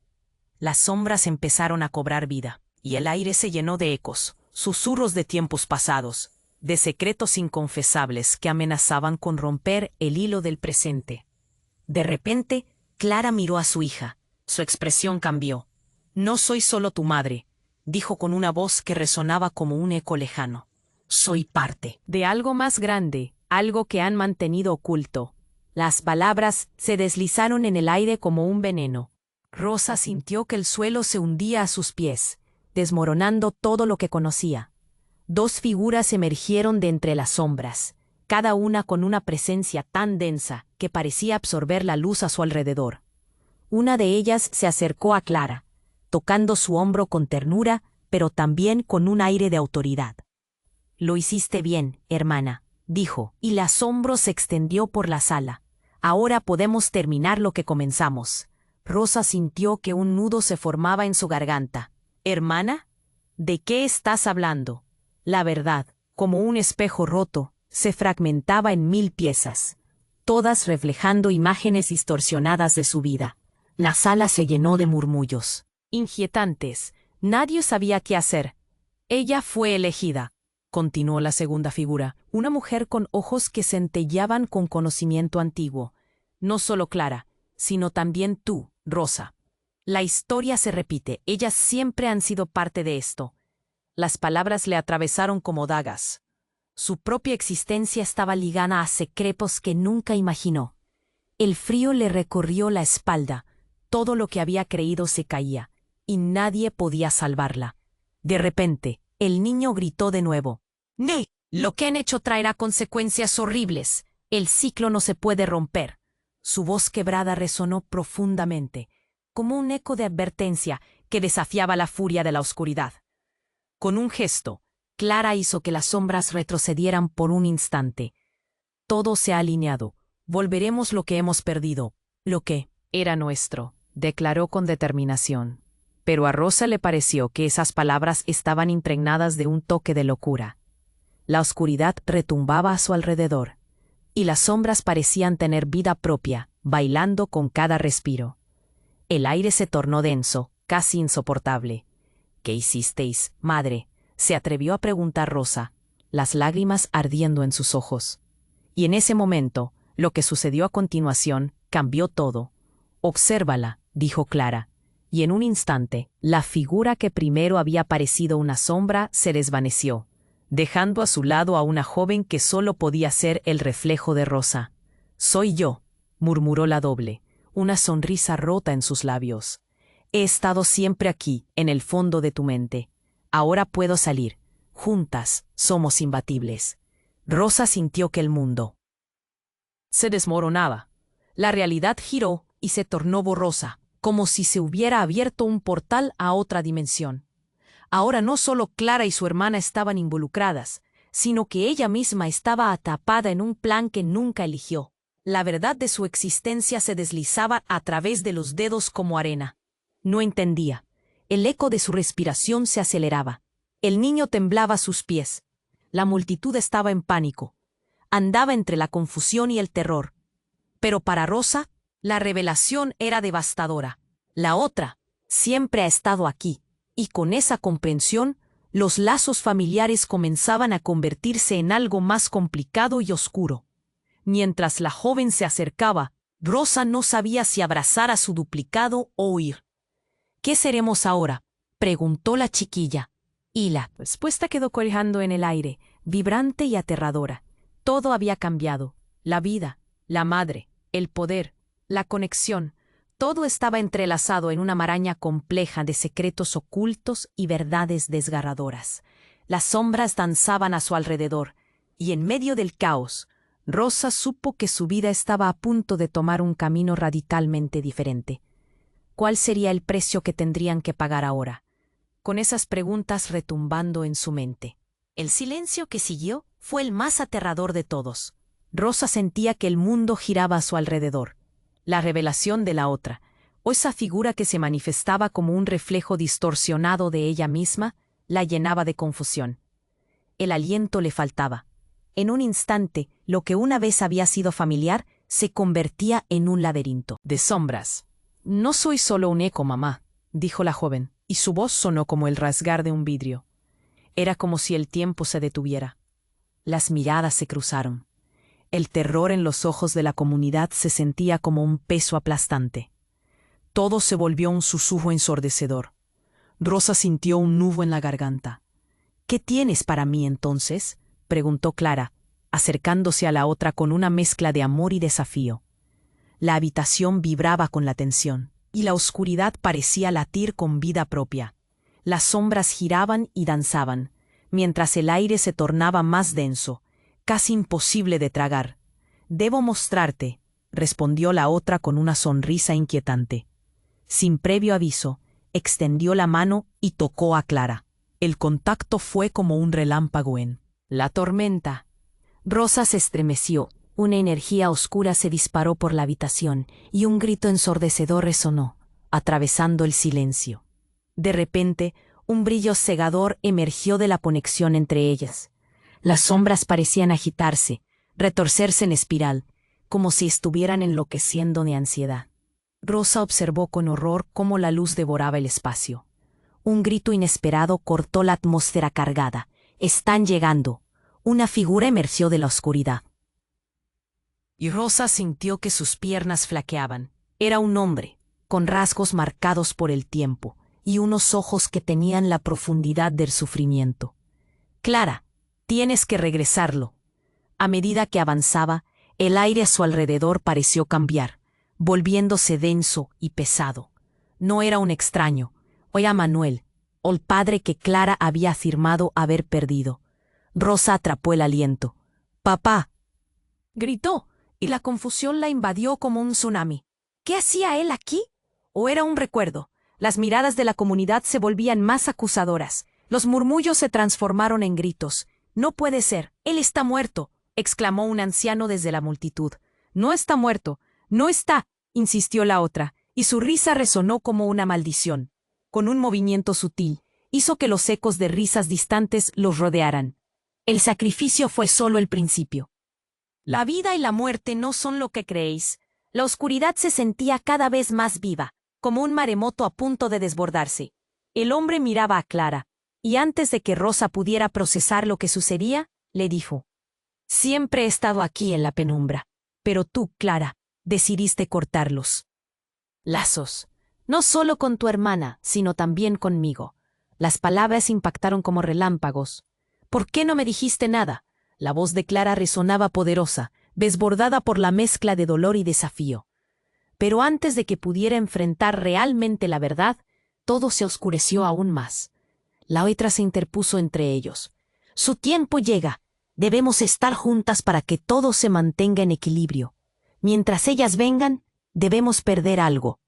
Las sombras empezaron a cobrar vida, y el aire se llenó de ecos, susurros de tiempos pasados, de secretos inconfesables que amenazaban con romper el hilo del presente. De repente, Clara miró a su hija. Su expresión cambió. «No soy solo tu madre», dijo con una voz que resonaba como un eco lejano. «Soy parte de algo más grande, algo que han mantenido oculto». Las palabras se deslizaron en el aire como un veneno. Rosa sintió que el suelo se hundía a sus pies, desmoronando todo lo que conocía. Dos figuras emergieron de entre las sombras, cada una con una presencia tan densa que parecía absorber la luz a su alrededor. Una de ellas se acercó a Clara, tocando su hombro con ternura, pero también con un aire de autoridad. «Lo hiciste bien, hermana», dijo, y el asombro se extendió por la sala. «Ahora podemos terminar lo que comenzamos». Rosa sintió que un nudo se formaba en su garganta. «¿Hermana? ¿De qué estás hablando?» La verdad, como un espejo roto, se fragmentaba en 1000 piezas, todas reflejando imágenes distorsionadas de su vida. La sala se llenó de murmullos inquietantes. Nadie sabía qué hacer. «Ella fue elegida», continuó la segunda figura, una mujer con ojos que centelleaban con conocimiento antiguo. «No solo Clara, sino también tú, Rosa. La historia se repite, ellas siempre han sido parte de esto». Las palabras le atravesaron como dagas. Su propia existencia estaba ligada a secretos que nunca imaginó. El frío le recorrió la espalda, todo lo que había creído se caía, y nadie podía salvarla. De repente, el niño gritó de nuevo. «¡No! Lo que han hecho traerá consecuencias horribles. El ciclo no se puede romper». Su voz quebrada resonó profundamente, como un eco de advertencia que desafiaba la furia de la oscuridad. Con un gesto, Clara hizo que las sombras retrocedieran por un instante. «Todo se ha alineado. Volveremos lo que hemos perdido, lo que era nuestro», declaró con determinación. Pero a Rosa le pareció que esas palabras estaban impregnadas de un toque de locura. La oscuridad retumbaba a su alrededor, y las sombras parecían tener vida propia, bailando con cada respiro. El aire se tornó denso, casi insoportable. «¿Qué hicisteis, madre?», se atrevió a preguntar Rosa, las lágrimas ardiendo en sus ojos. Y en ese momento, lo que sucedió a continuación cambió todo. «Obsérvala», dijo Clara, y en un instante, la figura que primero había parecido una sombra se desvaneció, dejando a su lado a una joven que solo podía ser el reflejo de Rosa. «Soy yo», murmuró la doble, una sonrisa rota en sus labios. «He estado siempre aquí, en el fondo de tu mente. Ahora puedo salir. Juntas somos imbatibles». Rosa sintió que el mundo se desmoronaba. La realidad giró y se tornó borrosa, como si se hubiera abierto un portal a otra dimensión. Ahora no solo Clara y su hermana estaban involucradas, sino que ella misma estaba atrapada en un plan que nunca eligió. La verdad de su existencia se deslizaba a través de los dedos como arena. No entendía. El eco de su respiración se aceleraba. El niño temblaba a sus pies. La multitud estaba en pánico. Andaba entre la confusión y el terror. Pero para Rosa, la revelación era devastadora. La otra siempre ha estado aquí, y con esa comprensión, los lazos familiares comenzaban a convertirse en algo más complicado y oscuro. Mientras la joven se acercaba, Rosa no sabía si abrazar a su duplicado o huir. «¿Qué seremos ahora?», preguntó la chiquilla. Y la respuesta quedó colgando en el aire, vibrante y aterradora. Todo había cambiado. La vida, la madre, el poder, la conexión. Todo estaba entrelazado en una maraña compleja de secretos ocultos y verdades desgarradoras. Las sombras danzaban a su alrededor, y en medio del caos, Rosa supo que su vida estaba a punto de tomar un camino radicalmente diferente. ¿Cuál sería el precio que tendrían que pagar ahora? Con esas preguntas retumbando en su mente. El silencio que siguió fue el más aterrador de todos. Rosa sentía que el mundo giraba a su alrededor. La revelación de la otra, o esa figura que se manifestaba como un reflejo distorsionado de ella misma, la llenaba de confusión. El aliento le faltaba. En un instante, lo que una vez había sido familiar se convertía en un laberinto de sombras. «No soy solo un eco, mamá», dijo la joven, y su voz sonó como el rasgar de un vidrio. Era como si el tiempo se detuviera. Las miradas se cruzaron. El terror en los ojos de la comunidad se sentía como un peso aplastante. Todo se volvió un susurro ensordecedor. Rosa sintió un nudo en la garganta. «¿Qué tienes para mí entonces?», preguntó Clara, acercándose a la otra con una mezcla de amor y desafío. La habitación vibraba con la tensión, y la oscuridad parecía latir con vida propia. Las sombras giraban y danzaban, mientras el aire se tornaba más denso. casi imposible de tragar. Debo mostrarte, respondió la otra con una sonrisa inquietante. Sin previo aviso, extendió la mano y tocó a Clara. El contacto fue como un relámpago en la tormenta. Rosa se estremeció. Una energía oscura se disparó por la habitación y un grito ensordecedor resonó, atravesando el silencio. De repente, un brillo cegador emergió de la conexión entre ellas. Las sombras parecían agitarse, retorcerse en espiral, como si estuvieran enloqueciendo de ansiedad. Rosa observó con horror cómo la luz devoraba el espacio. Un grito inesperado cortó la atmósfera cargada. «¡Están llegando!». Una figura emergió de la oscuridad. Y Rosa sintió que sus piernas flaqueaban. Era un hombre, con rasgos marcados por el tiempo, y unos ojos que tenían la profundidad del sufrimiento. «Clara, tienes que regresarlo». A medida que avanzaba, el aire a su alrededor pareció cambiar, volviéndose denso y pesado. No era un extraño, era Manuel, el padre que Clara había afirmado haber perdido. Rosa atrapó el aliento. «¡Papá!», gritó, y la confusión la invadió como un tsunami. ¿Qué hacía él aquí? ¿O era un recuerdo? Las miradas de la comunidad se volvían más acusadoras. Los murmullos se transformaron en gritos. «No puede ser, él está muerto», exclamó un anciano desde la multitud. «No está muerto, no está», insistió la otra, y su risa resonó como una maldición. Con un movimiento sutil, hizo que los ecos de risas distantes los rodearan. El sacrificio fue solo el principio. La vida y la muerte no son lo que creéis. La oscuridad se sentía cada vez más viva, como un maremoto a punto de desbordarse. El hombre miraba a Clara, y antes de que Rosa pudiera procesar lo que sucedía, le dijo: «Siempre he estado aquí en la penumbra, pero tú, Clara, decidiste cortarlos. Lazos, no solo con tu hermana, sino también conmigo». Las palabras impactaron como relámpagos. «¿Por qué no me dijiste nada?». La voz de Clara resonaba poderosa, desbordada por la mezcla de dolor y desafío. Pero antes de que pudiera enfrentar realmente la verdad, todo se oscureció aún más. La otra se interpuso entre ellos. «Su tiempo llega. Debemos estar juntas para que todo se mantenga en equilibrio. Mientras ellas vengan, debemos perder algo».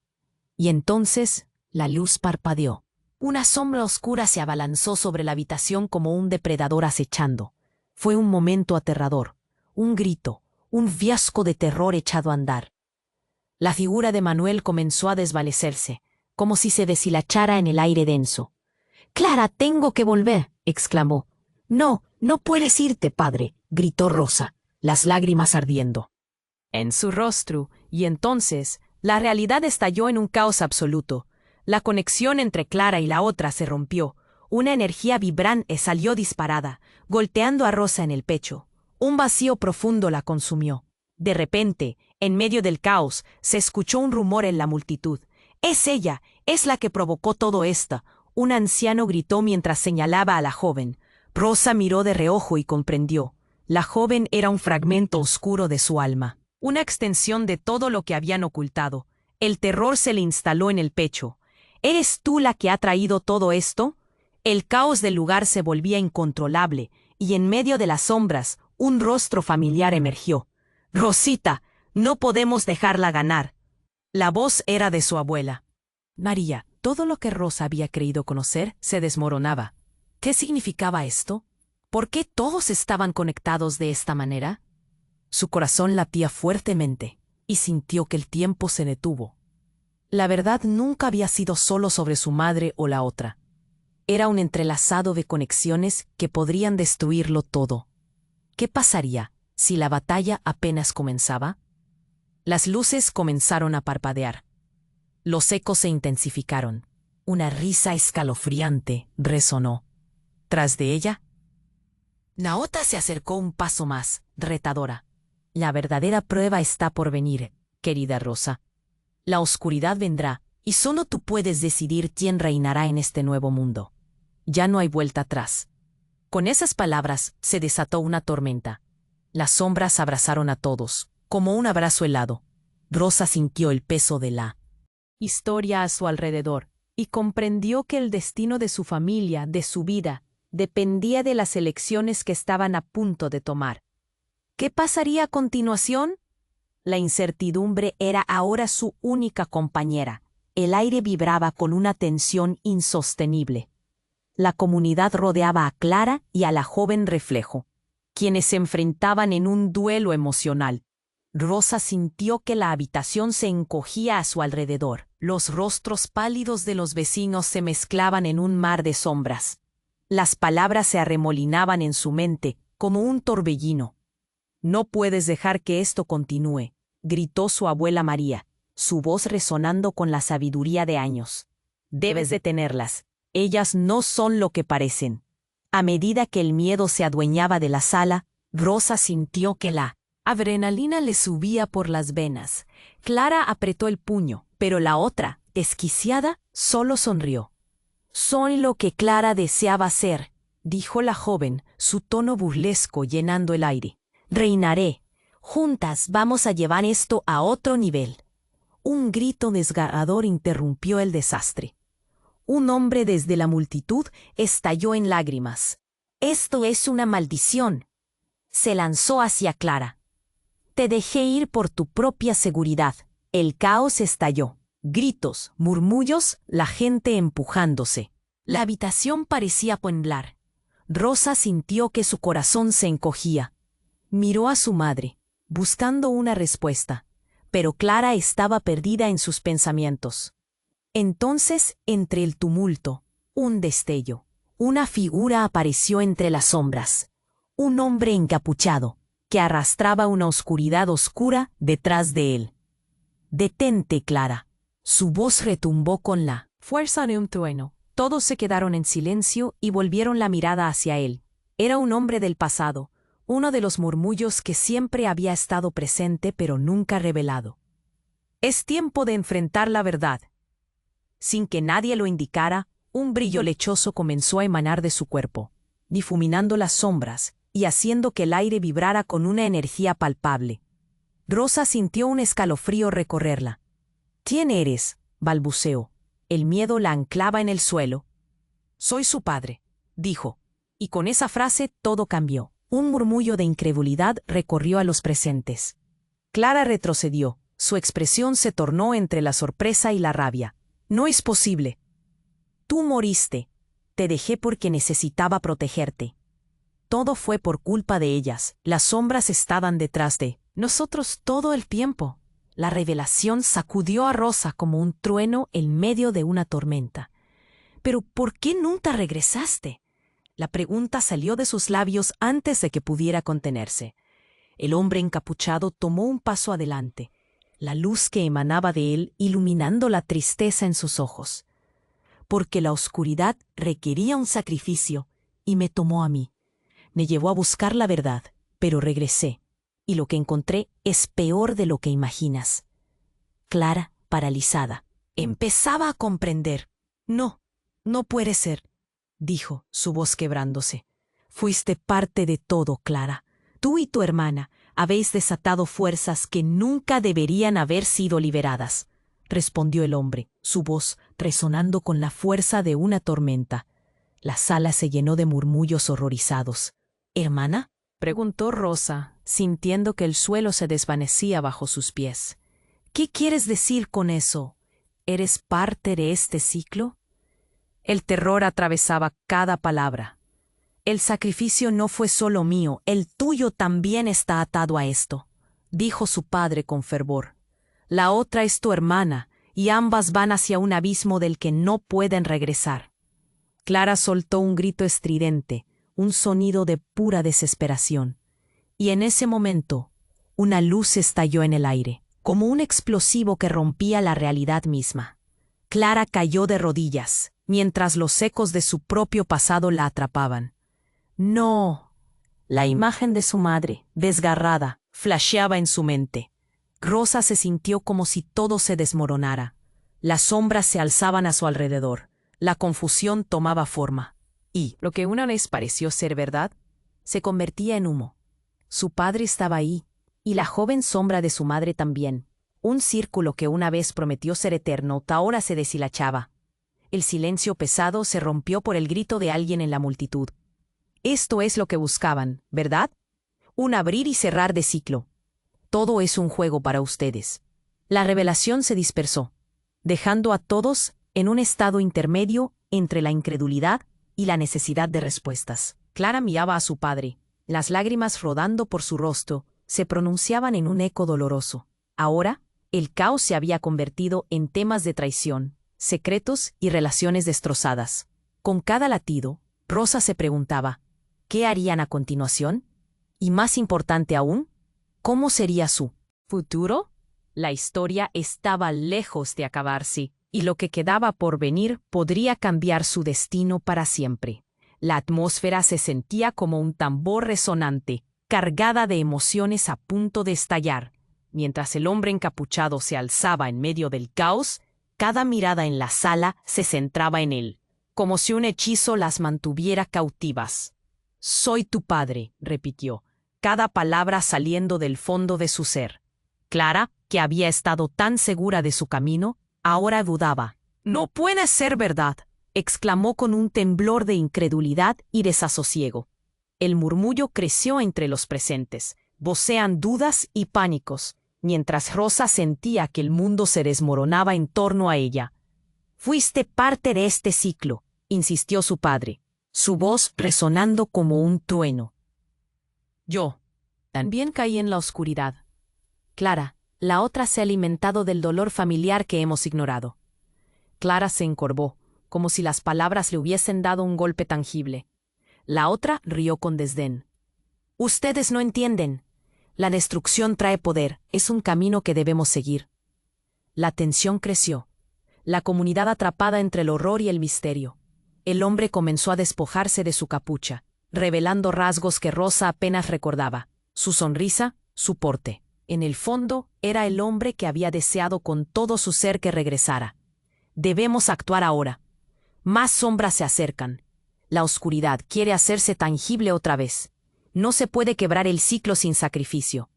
Y entonces la luz parpadeó. Una sombra oscura se abalanzó sobre la habitación como un depredador acechando. Fue un momento aterrador, un grito, un fiasco de terror echado a andar. La figura de Manuel comenzó a desvanecerse, como si se deshilachara en el aire denso. «Clara, tengo que volver», exclamó. «No, no puedes irte, padre», gritó Rosa, las lágrimas ardiendo en su rostro, y entonces la realidad estalló en un caos absoluto. La conexión entre Clara y la otra se rompió. Una energía vibrante salió disparada, golpeando a Rosa en el pecho. Un vacío profundo la consumió. De repente, en medio del caos, se escuchó un rumor en la multitud. «Es ella, es la que provocó todo esto», un anciano gritó mientras señalaba a la joven. Rosa miró de reojo y comprendió. La joven era un fragmento oscuro de su alma, una extensión de todo lo que habían ocultado. El terror se le instaló en el pecho. «¿Eres tú la que ha traído todo esto?». El caos del lugar se volvía incontrolable, y en medio de las sombras, un rostro familiar emergió. «Rosita, no podemos dejarla ganar». La voz era de su abuela. María, todo lo que Rosa había creído conocer se desmoronaba. ¿Qué significaba esto? ¿Por qué todos estaban conectados de esta manera? Su corazón latía fuertemente, y sintió que el tiempo se detuvo. La verdad nunca había sido solo sobre su madre o la otra. Era un entrelazado de conexiones que podrían destruirlo todo. ¿Qué pasaría si la batalla apenas comenzaba? Las luces comenzaron a parpadear. Los ecos se intensificaron. Una risa escalofriante resonó. Tras de ella, Naota se acercó un paso más, retadora. «La verdadera prueba está por venir, querida Rosa. La oscuridad vendrá, y solo tú puedes decidir quién reinará en este nuevo mundo. Ya no hay vuelta atrás». Con esas palabras se desató una tormenta. Las sombras abrazaron a todos, como un abrazo helado. Rosa sintió el peso de la historia a su alrededor, y comprendió que el destino de su familia, de su vida, dependía de las elecciones que estaban a punto de tomar. ¿Qué pasaría a continuación? La incertidumbre era ahora su única compañera. El aire vibraba con una tensión insostenible. La comunidad rodeaba a Clara y a la joven Reflejo, quienes se enfrentaban en un duelo emocional. Rosa sintió que la habitación se encogía a su alrededor. Los rostros pálidos de los vecinos se mezclaban en un mar de sombras. Las palabras se arremolinaban en su mente como un torbellino. «No puedes dejar que esto continúe», gritó su abuela María, su voz resonando con la sabiduría de años. «Debes detenerlas. Ellas no son lo que parecen». A medida que el miedo se adueñaba de la sala, Rosa sintió que la adrenalina le subía por las venas. Clara apretó el puño, pero la otra, desquiciada, solo sonrió. «Son lo que Clara deseaba ser», dijo la joven, su tono burlesco llenando el aire. «Reinaré. Juntas vamos a llevar esto a otro nivel». Un grito desgarrador interrumpió el desastre. Un hombre desde la multitud estalló en lágrimas. «Esto es una maldición». Se lanzó hacia Clara. «Te dejé ir por tu propia seguridad». El caos estalló. Gritos, murmullos, la gente empujándose. La habitación parecía temblar. Rosa sintió que su corazón se encogía. Miró a su madre, buscando una respuesta, pero Clara estaba perdida en sus pensamientos. Entonces, entre el tumulto, un destello. Una figura apareció entre las sombras. Un hombre encapuchado, que arrastraba una oscuridad oscura detrás de él. «Detente, Clara». Su voz retumbó con la fuerza de un trueno. Todos se quedaron en silencio y volvieron la mirada hacia él. Era un hombre del pasado, uno de los murmullos que siempre había estado presente pero nunca revelado. «Es tiempo de enfrentar la verdad». Sin que nadie lo indicara, un brillo lechoso comenzó a emanar de su cuerpo, difuminando las sombras y haciendo que el aire vibrara con una energía palpable. Rosa sintió un escalofrío recorrerla. «¿Quién eres?», balbuceó. El miedo la anclaba en el suelo. «Soy su padre», dijo, y con esa frase todo cambió. Un murmullo de incredulidad recorrió a los presentes. Clara retrocedió. Su expresión se tornó entre la sorpresa y la rabia. «No es posible». «Tú moriste. Te dejé porque necesitaba protegerte». Todo fue por culpa de ellas. Las sombras estaban detrás de nosotros todo el tiempo. La revelación sacudió a Rosa como un trueno en medio de una tormenta. «¿Pero por qué nunca regresaste?». La pregunta salió de sus labios antes de que pudiera contenerse. El hombre encapuchado tomó un paso adelante, la luz que emanaba de él iluminando la tristeza en sus ojos. «Porque la oscuridad requería un sacrificio y me tomó a mí. Me llevó a buscar la verdad, pero regresé. Y lo que encontré es peor de lo que imaginas». Clara, paralizada, empezaba a comprender. «No, no puede ser», dijo, su voz quebrándose. «Fuiste parte de todo, Clara. Tú y tu hermana habéis desatado fuerzas que nunca deberían haber sido liberadas», respondió el hombre, su voz resonando con la fuerza de una tormenta. La sala se llenó de murmullos horrorizados. «¿Hermana?», preguntó Rosa, sintiendo que el suelo se desvanecía bajo sus pies. «¿Qué quieres decir con eso? ¿Eres parte de este ciclo?». El terror atravesaba cada palabra. «El sacrificio no fue solo mío, el tuyo también está atado a esto», dijo su padre con fervor. «La otra es tu hermana, y ambas van hacia un abismo del que no pueden regresar». Clara soltó un grito estridente, un sonido de pura desesperación. Y en ese momento, una luz estalló en el aire, como un explosivo que rompía la realidad misma. Clara cayó de rodillas, mientras los ecos de su propio pasado la atrapaban. «No». La imagen de su madre, desgarrada, flasheaba en su mente. Rosa se sintió como si todo se desmoronara. Las sombras se alzaban a su alrededor. La confusión tomaba forma. Y lo que una vez pareció ser verdad, se convertía en humo. Su padre estaba ahí, y la joven sombra de su madre también. Un círculo que una vez prometió ser eterno, ahora se deshilachaba. El silencio pesado se rompió por el grito de alguien en la multitud. «Esto es lo que buscaban, ¿verdad? Un abrir y cerrar de ciclo. Todo es un juego para ustedes. La revelación se dispersó, dejando a todos en un estado intermedio entre la incredulidad y la necesidad de respuestas. Clara miraba a su padre. Las lágrimas rodando por su rostro se pronunciaban en un eco doloroso. Ahora, el caos se había convertido en temas de traición, secretos y relaciones destrozadas. Con cada latido, Rosa se preguntaba, ¿qué harían a continuación? Y más importante aún, ¿cómo sería su futuro? La historia estaba lejos de acabarse, y lo que quedaba por venir podría cambiar su destino para siempre. La atmósfera se sentía como un tambor resonante, cargada de emociones a punto de estallar. Mientras el hombre encapuchado se alzaba en medio del caos, cada mirada en la sala se centraba en él, como si un hechizo las mantuviera cautivas. «Soy tu padre», repitió, cada palabra saliendo del fondo de su ser. Clara, que había estado tan segura de su camino, ahora dudaba. «No puede ser verdad», exclamó con un temblor de incredulidad y desasosiego. El murmullo creció entre los presentes, vocean dudas y pánicos, mientras Rosa sentía que el mundo se desmoronaba en torno a ella. «Fuiste parte de este ciclo», insistió su padre, su voz resonando como un trueno. «Yo también caí en la oscuridad. Clara, la otra se ha alimentado del dolor familiar que hemos ignorado». Clara se encorvó, como si las palabras le hubiesen dado un golpe tangible. La otra rió con desdén. «Ustedes no entienden. La destrucción trae poder, es un camino que debemos seguir». La tensión creció, la comunidad atrapada entre el horror y el misterio. El hombre comenzó a despojarse de su capucha, revelando rasgos que Rosa apenas recordaba, su sonrisa, su porte. En el fondo, era el hombre que había deseado con todo su ser que regresara. «Debemos actuar ahora. Más sombras se acercan. La oscuridad quiere hacerse tangible otra vez. No se puede quebrar el ciclo sin sacrificio».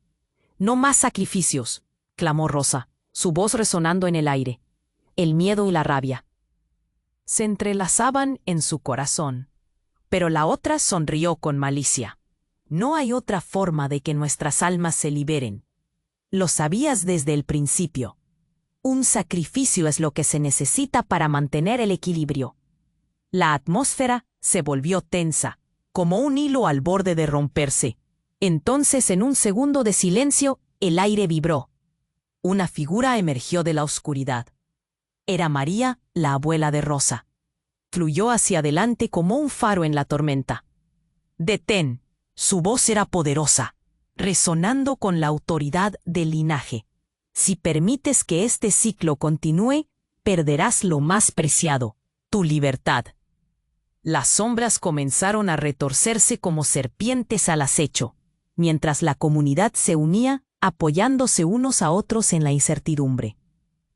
«No más sacrificios», clamó Rosa, su voz resonando en el aire. El miedo y la rabia se entrelazaban en su corazón. Pero la otra sonrió con malicia. «No hay otra forma de que nuestras almas se liberen. Lo sabías desde el principio. Un sacrificio es lo que se necesita para mantener el equilibrio». La atmósfera se volvió tensa, como un hilo al borde de romperse. Entonces, en un segundo de silencio, el aire vibró. Una figura emergió de la oscuridad. Era María, la abuela de Rosa. Fluyó hacia adelante como un faro en la tormenta. «Detén». Su voz era poderosa, resonando con la autoridad del linaje. «Si permites que este ciclo continúe, perderás lo más preciado, tu libertad». Las sombras comenzaron a retorcerse como serpientes al acecho, mientras la comunidad se unía, apoyándose unos a otros en la incertidumbre.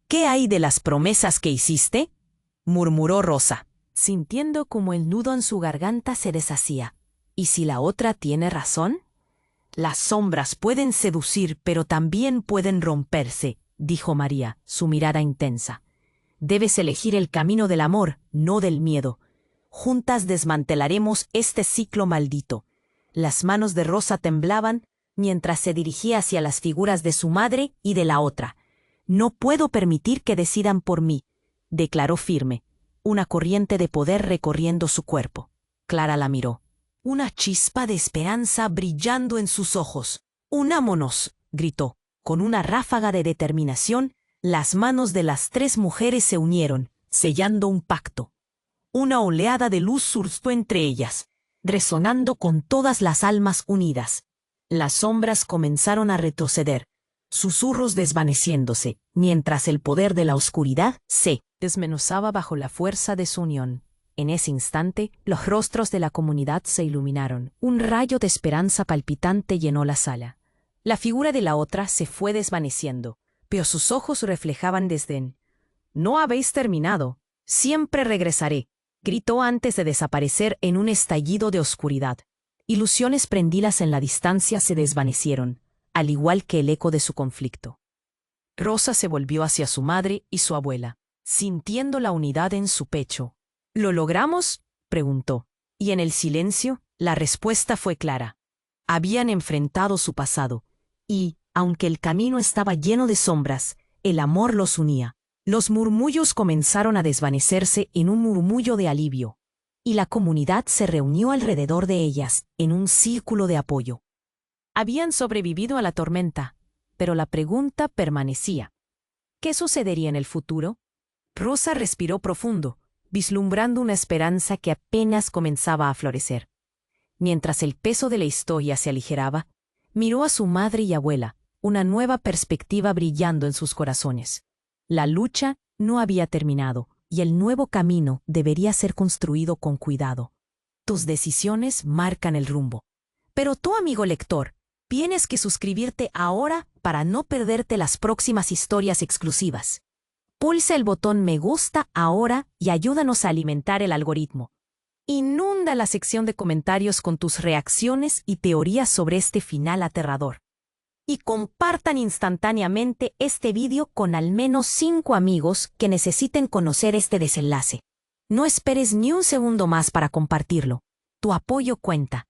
«¿Qué hay de las promesas que hiciste?», murmuró Rosa, sintiendo como el nudo en su garganta se deshacía. «¿Y si la otra tiene razón?». «Las sombras pueden seducir, pero también pueden romperse», dijo María, su mirada intensa. «Debes elegir el camino del amor, no del miedo. Juntas desmantelaremos este ciclo maldito». Las manos de Rosa temblaban mientras se dirigía hacia las figuras de su madre y de la otra. «No puedo permitir que decidan por mí», declaró firme, una corriente de poder recorriendo su cuerpo. Clara la miró, una chispa de esperanza brillando en sus ojos. «Unámonos», gritó. Con una ráfaga de determinación, las manos de las tres mujeres se unieron, sellando un pacto. Una oleada de luz surgió entre ellas, resonando con todas las almas unidas. Las sombras comenzaron a retroceder, susurros desvaneciéndose, mientras el poder de la oscuridad se desmenuzaba bajo la fuerza de su unión. En ese instante, los rostros de la comunidad se iluminaron. Un rayo de esperanza palpitante llenó la sala. La figura de la otra se fue desvaneciendo, pero sus ojos reflejaban desdén. «No habéis terminado. Siempre regresaré», gritó antes de desaparecer en un estallido de oscuridad. Ilusiones prendidas en la distancia se desvanecieron, al igual que el eco de su conflicto. Rosa se volvió hacia su madre y su abuela, sintiendo la unidad en su pecho. «¿Lo logramos?», preguntó, y en el silencio, la respuesta fue clara. Habían enfrentado su pasado, y, aunque el camino estaba lleno de sombras, el amor los unía. Los murmullos comenzaron a desvanecerse en un murmullo de alivio, y la comunidad se reunió alrededor de ellas en un círculo de apoyo. Habían sobrevivido a la tormenta, pero la pregunta permanecía. ¿Qué sucedería en el futuro? Rosa respiró profundo, vislumbrando una esperanza que apenas comenzaba a florecer. Mientras el peso de la historia se aligeraba, miró a su madre y abuela, una nueva perspectiva brillando en sus corazones. La lucha no había terminado, y el nuevo camino debería ser construido con cuidado. Tus decisiones marcan el rumbo. Pero tú, amigo lector, tienes que suscribirte ahora para no perderte las próximas historias exclusivas. Pulsa el botón me gusta ahora y ayúdanos a alimentar el algoritmo. Inunda la sección de comentarios con tus reacciones y teorías sobre este final aterrador. Y compartan instantáneamente este vídeo con al menos 5 amigos que necesiten conocer este desenlace. No esperes ni un segundo más para compartirlo. Tu apoyo cuenta.